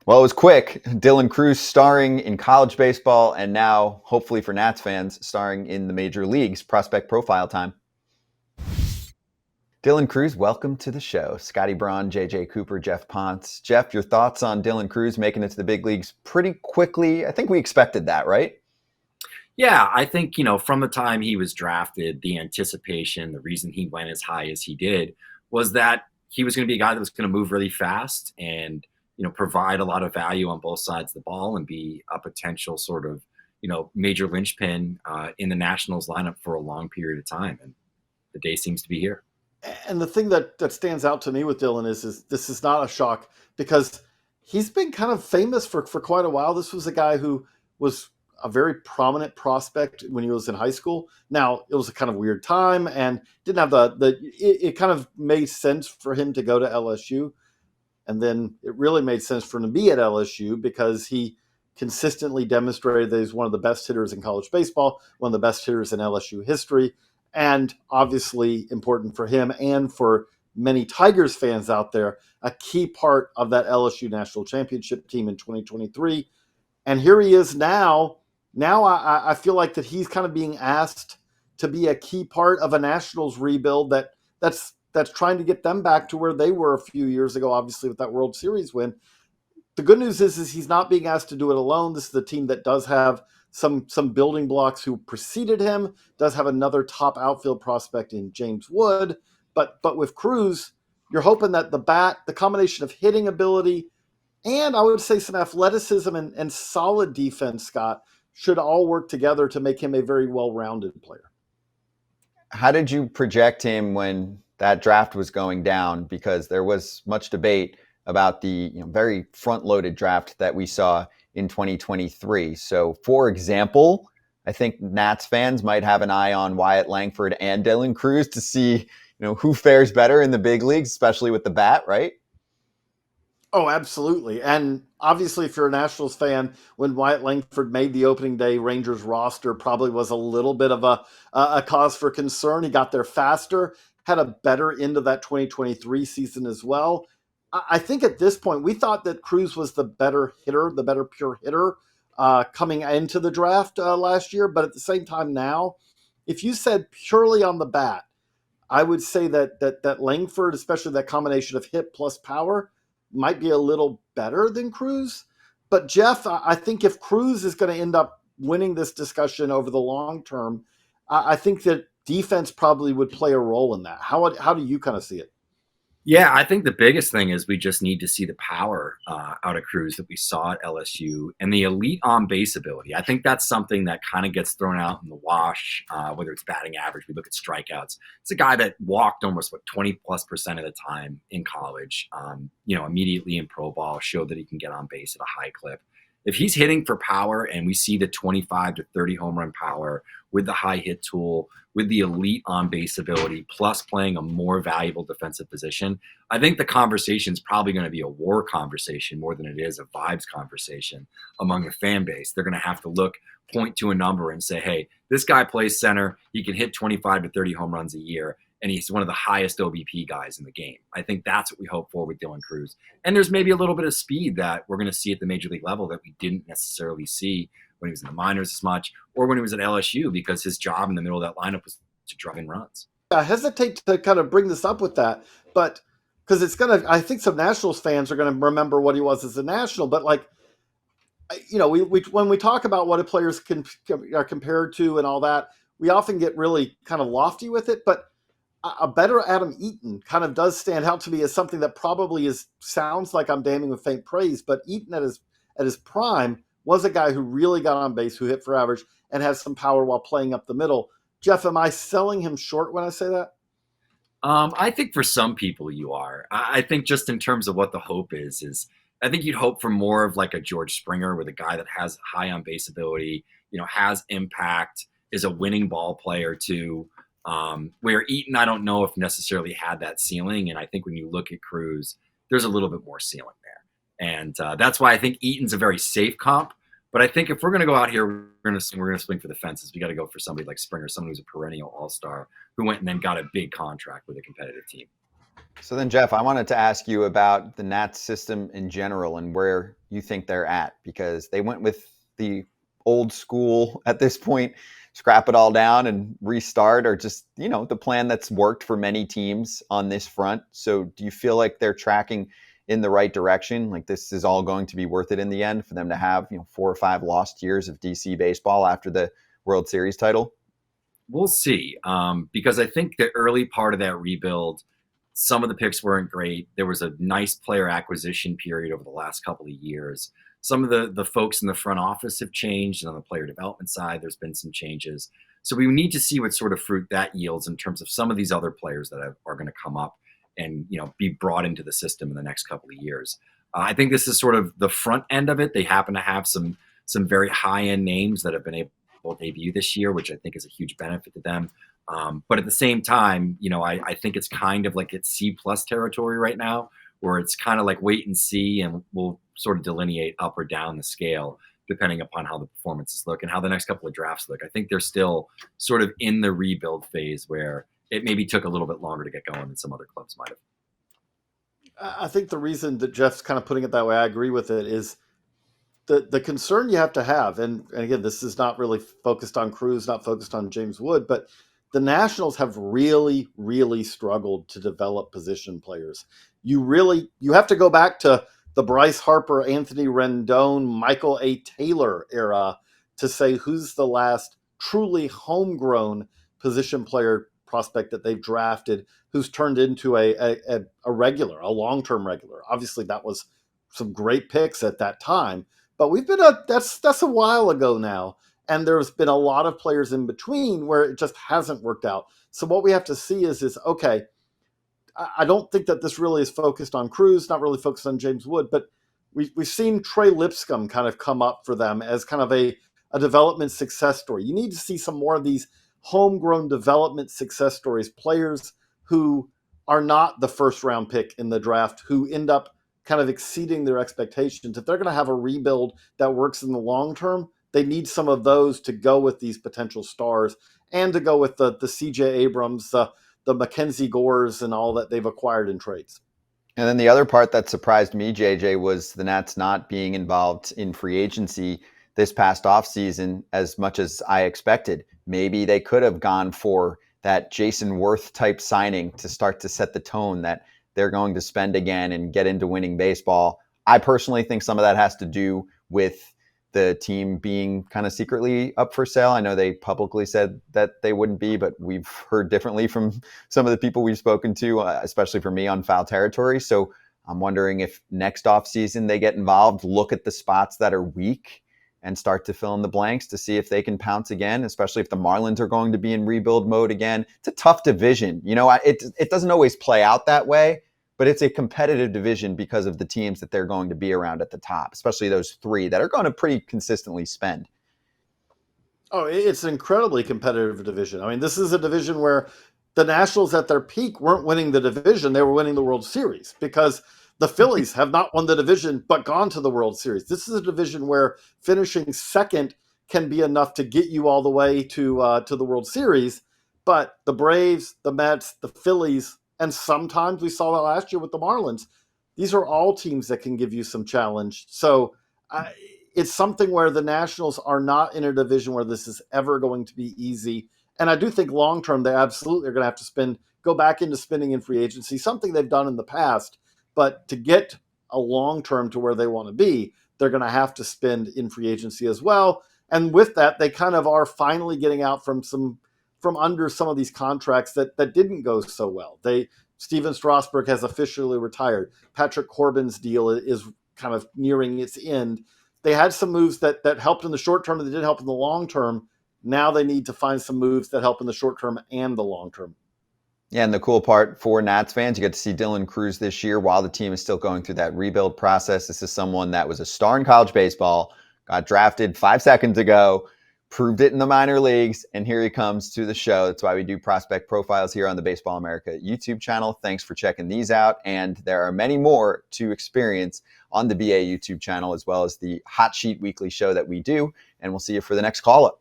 Well, it was quick. Dylan Cruz starring in college baseball and now, hopefully for Nats fans, starring in the major leagues. Prospect profile time. Dylan Cruz, welcome to the show. Scotty Braun, JJ Cooper, Jeff Ponce. Jeff, your thoughts on Dylan Cruz making it to the big leagues pretty quickly? I think we expected that, right? Yeah, I think, from the time he was drafted, the anticipation, the reason he went as high as he did was that he was going to be a guy that was going to move really fast and, provide a lot of value on both sides of the ball and be a potential sort of, major linchpin in the Nationals lineup for a long period of time. And the day seems to be here. And the thing that stands out to me with Dylan is this is not a shock because he's been kind of famous for quite a while. This was a guy who was a very prominent prospect when he was in high school. Now, it was a kind of weird time and didn't have it kind of made sense for him to go to LSU. And then it really made sense for him to be at LSU because he consistently demonstrated that he's one of the best hitters in college baseball, one of the best hitters in LSU history, and obviously important for him and for many Tigers fans out there, a key part of that LSU national championship team in 2023. And here he is now. Now I feel like that he's kind of being asked to be a key part of a Nationals rebuild that's trying to get them back to where they were a few years ago, obviously with that World Series win. The good news is he's not being asked to do it alone. This is a team that does have some building blocks who preceded him, does have another top outfield prospect in James Wood. But with Cruz, you're hoping that the bat, the combination of hitting ability, and I would say some athleticism and solid defense, Scott, should all work together to make him a very well-rounded player. How did you project him when that draft was going down? Because there was much debate about the very front-loaded draft that we saw in 2023. So, for example, I think Nats fans might have an eye on Wyatt Langford and Dylan Cruz to see who fares better in the big leagues, especially with the bat, right? Oh, absolutely. And obviously, if you're a Nationals fan, when Wyatt Langford made the opening day Rangers roster, probably was a little bit of a cause for concern. He got there faster, had a better end of that 2023 season as well. I think at this point, we thought that Cruz was the better hitter, the better pure hitter coming into the draft last year. But at the same time now, if you said purely on the bat, I would say that Langford, especially that combination of hit plus power, might be a little better than Cruz. But Jeff, I think if Cruz is going to end up winning this discussion over the long term, I think that defense probably would play a role in that. How do you kind of see it? Yeah, I think the biggest thing is we just need to see the power out of Cruz that we saw at LSU and the elite on base ability. I think that's something that kind of gets thrown out in the wash, whether it's batting average. We look at strikeouts. It's a guy that walked almost 20+% of the time in college. Immediately in pro ball, showed that he can get on base at a high clip. If he's hitting for power and we see the 25 to 30 home run power with the high hit tool, with the elite on base ability, plus playing a more valuable defensive position, I think the conversation is probably going to be a war conversation more than it is a vibes conversation among the fan base. They're going to have to point to a number and say, hey, this guy plays center. He can hit 25 to 30 home runs a year. And he's one of the highest OBP guys in the game. I think that's what we hope for with Dylan Cruz. And there's maybe a little bit of speed that we're going to see at the major league level that we didn't necessarily see when he was in the minors as much or when he was at LSU, because his job in the middle of that lineup was to drive in runs. I hesitate to kind of bring this up with that, but because I think some Nationals fans are going to remember what he was as a National, but we when we talk about what a players are compared to and all that, we often get really kind of lofty with it, but a better Adam Eaton kind of does stand out to me as something that probably sounds like I'm damning with faint praise, but Eaton at his prime was a guy who really got on base, who hit for average, and has some power while playing up the middle. Jeff, am I selling him short when I say that? I think for some people you are. I think just in terms of what the hope is I think you'd hope for more of like a George Springer with a guy that has high on base ability, has impact, is a winning ball player too. Where Eaton, I don't know if necessarily had that ceiling. And I think when you look at Cruz, there's a little bit more ceiling there. And that's why I think Eaton's a very safe comp. But I think if we're going to go out here, we're going to swing for the fences. We got to go for somebody like Springer, someone who's a perennial all-star who went and then got a big contract with a competitive team. So then, Jeff, I wanted to ask you about the Nats system in general and where you think they're at, because they went with the old school at this point, scrap it all down and restart, or just, the plan that's worked for many teams on this front. So do you feel like they're tracking in the right direction? Like this is all going to be worth it in the end for them to have, 4 or 5 lost years of DC baseball after the World Series title? We'll see, because I think the early part of that rebuild, some of the picks weren't great. There was a nice player acquisition period over the last couple of years. Some of the folks in the front office have changed, and on the player development side, there's been some changes. So we need to see what sort of fruit that yields in terms of some of these other players that are going to come up and be brought into the system in the next couple of years. I think this is sort of the front end of it. They happen to have some very high end names that have been able debut this year, which I think is a huge benefit to them. But at the same time, I think it's kind of like it's C plus territory right now, where it's kind of like wait and see, and we'll sort of delineate up or down the scale depending upon how the performances look and how the next couple of drafts look. I think they're still sort of in the rebuild phase where it maybe took a little bit longer to get going than some other clubs might have. I think the reason that Jeff's kind of putting it that way, I agree with it, is the concern you have to have, and again, this is not really focused on Cruz, not focused on James Wood, but the Nationals have really, really struggled to develop position players. You have to go back to the Bryce Harper, Anthony Rendon, Michael A. Taylor era to say who's the last truly homegrown position player prospect that they've drafted who's turned into a regular, a long-term regular. Obviously, that was some great picks at that time, but that's a while ago now, and there's been a lot of players in between where it just hasn't worked out. So what we have to see is okay. I don't think that this really is focused on Cruz, not really focused on James Wood, but we've seen Trey Lipscomb kind of come up for them as kind of a development success story. You need to see some more of these homegrown development success stories, players who are not the first round pick in the draft, who end up kind of exceeding their expectations. If they're going to have a rebuild that works in the long term, they need some of those to go with these potential stars and to go with the CJ Abrams, the Mackenzie Gores, and all that they've acquired in trades. And then the other part that surprised me, JJ, was the Nats not being involved in free agency this past offseason as much as I expected. Maybe they could have gone for that Jason Worth type signing to start to set the tone that they're going to spend again and get into winning baseball. I personally think some of that has to do with the team being kind of secretly up for sale. I know they publicly said that they wouldn't be, but we've heard differently from some of the people we've spoken to, especially for me on Foul Territory. So I'm wondering if next offseason they get involved, look at the spots that are weak and start to fill in the blanks to see if they can pounce again, especially if the Marlins are going to be in rebuild mode again. It's a tough division. It doesn't always play out that way, but it's a competitive division because of the teams that they're going to be around at the top, especially those three that are going to pretty consistently spend. Oh, it's an incredibly competitive division. I mean, this is a division where the Nationals at their peak weren't winning the division, they were winning the World Series, because the Phillies have not won the division but gone to the World Series. This is a division where finishing second can be enough to get you all the way to the World Series, but the Braves, the Mets, the Phillies, and sometimes we saw that last year with the Marlins, these are all teams that can give you some challenge. So it's something where the Nationals are not in a division where this is ever going to be easy. And I do think long term, they absolutely are going to have to go back into spending in free agency, something they've done in the past. But to get a long term to where they want to be, they're going to have to spend in free agency as well. And with that, they kind of are finally getting out from under some of these contracts that didn't go so well. Steven Strasburg has officially retired. Patrick Corbin's deal is kind of nearing its end. They had some moves that helped in the short term, and they did help in the long term. Now they need to find some moves that help in the short term and the long term. Yeah, and the cool part for Nats fans, you get to see Dylan Cruz this year while the team is still going through that rebuild process. This is someone that was a star in college baseball, got drafted 5 seconds ago, proved it in the minor leagues, and here he comes to the show. That's why we do prospect profiles here on the Baseball America YouTube channel. Thanks for checking these out, and there are many more to experience on the BA YouTube channel, as well as the Hot Sheet Weekly show that we do, and we'll see you for the next call-up.